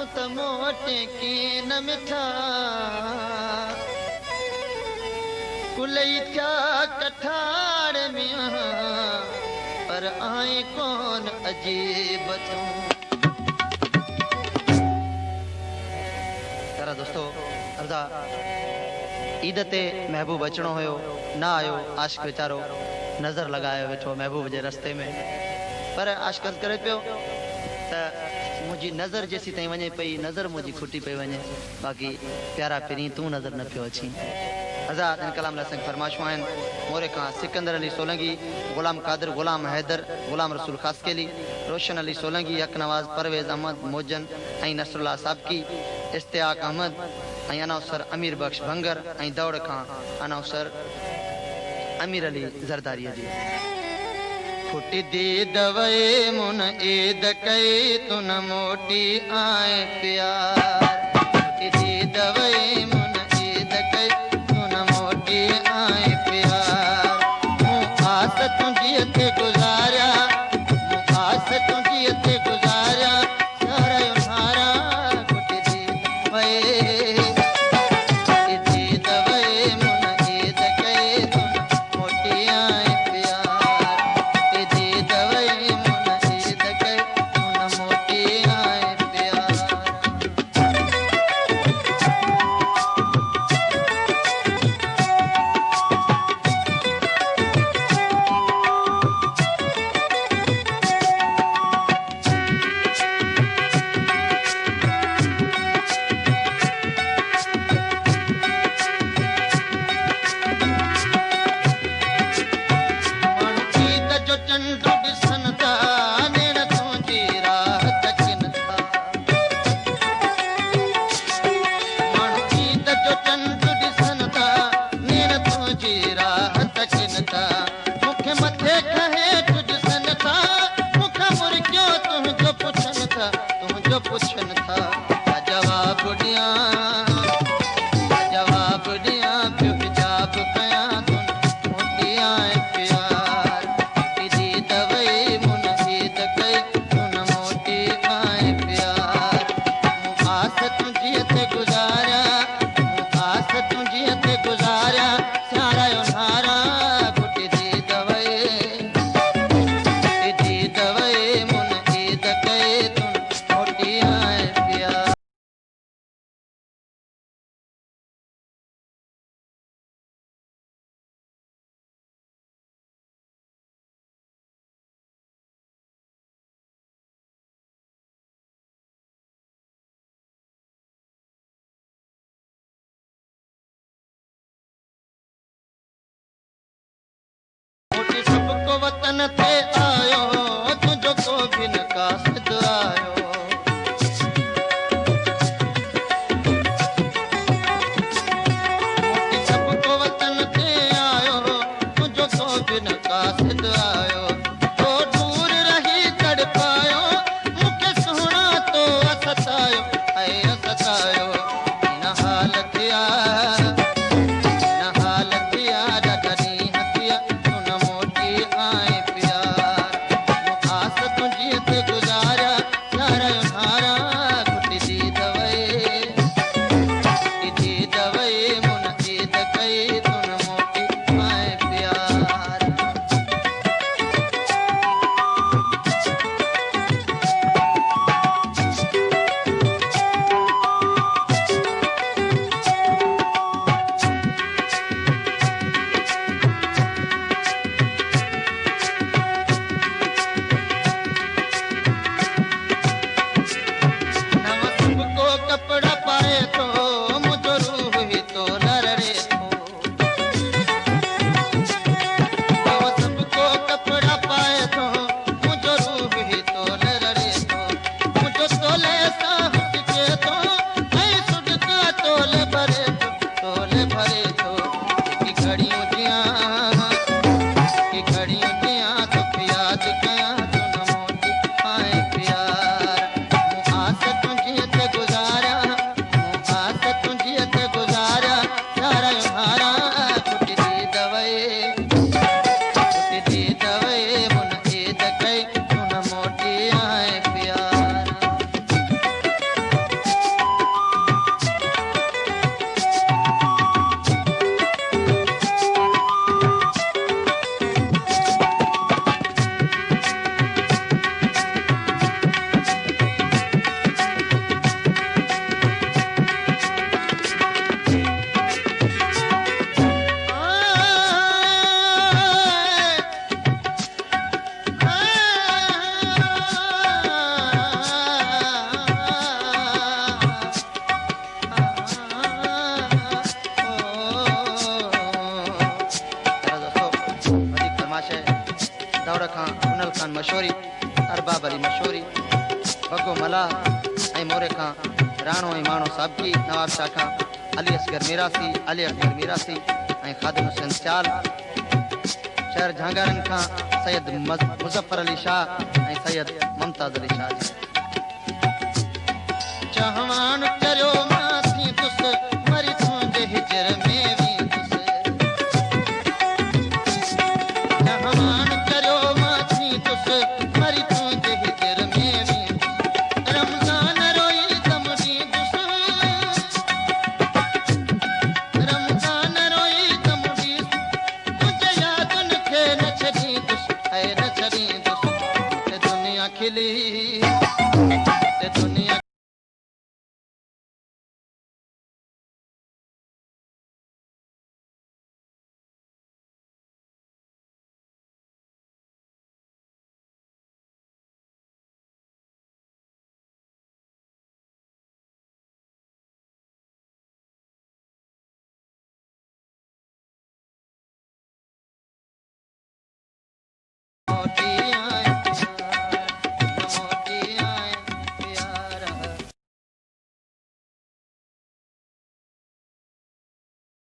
त मोटे की न मिठा कुलई क्या कठाड़ मियां पर आए कौन अजीब तूं। तारा दोस्तों अर्जा ईद ते महबूब अचणो हुयो ना आयो। आशिक वीचारो नज़र लगायो वेठो महबूब जे रस्ते में पर आशिक करे पियो त मुझी नज़र जेसी ताईं वञे पई नज़र मुझी खुटी पई वञे बाक़ी प्यारा पिरी तू नज़र न पियो अची। आज़ाद इन कलाम लाइ संग फरमाइशूं आहिनि मोरे खां सिकंदर अली सोलंगी, गुलाम कादिर, गुलाम हैदर, गुलाम रसूल खासकेली, रोशन अली सोलंगी, हक नवाज़, परवेज़ अहमद मोजन ऐं नसरुल्ला साबकी, इश्तियाक अहमद ऐं अनाउंसर अमीर बख्श भंगर ऐं दौड़ खां अनाउंसर अमीर अली ज़रदारी जी। फुटी दी दवे मुन ईद कई तू न मोटी आए प्यार। फुटी दी दवे मुन ईद कई तू न मोटी आए प्यार। मूं आस तुझी ते गुज़ारिया, मूं आस तुझी ते गुज़ारिया सारा उन्हारा फुटी दी दवे। सबको वतन ते आयो तुझो को भी न कासिद आयो। सबको वतन ते आयो तुझो को भी न कासिद आयो। तो दूर रही तड़ पायो मुखे सुना तो असतायो ऐ असतायो न हालत यार दौर खां हुनल खान मशहूरी अरबाब अली मशहूरी बग्गो मला ऐं मोरे खां राणो ऐं माणो साबकी नवाब शाह खां अली असगर मीरासी अली अकबर मीरासी ऐं खादिम हुसैन सियाल शहर झांगारन खां सैयद मुज़फ़र अली शाह ऐं सैयद मुमताज़ अली शाह जी चहवान करियो मासी तुस मरी तुंहिंजे हिजर में वींदुस चहवान करियो मासी तुस मरी तुंहिंजे हिजर में वींदुस रमज़ान रोई दम ॾींदुस रमज़ान रोई दम ॾींदुस तुंहिंजे यादुनि खे न छॾींदुसि ऐं न छॾींदुसि ते दुनिया खिली ते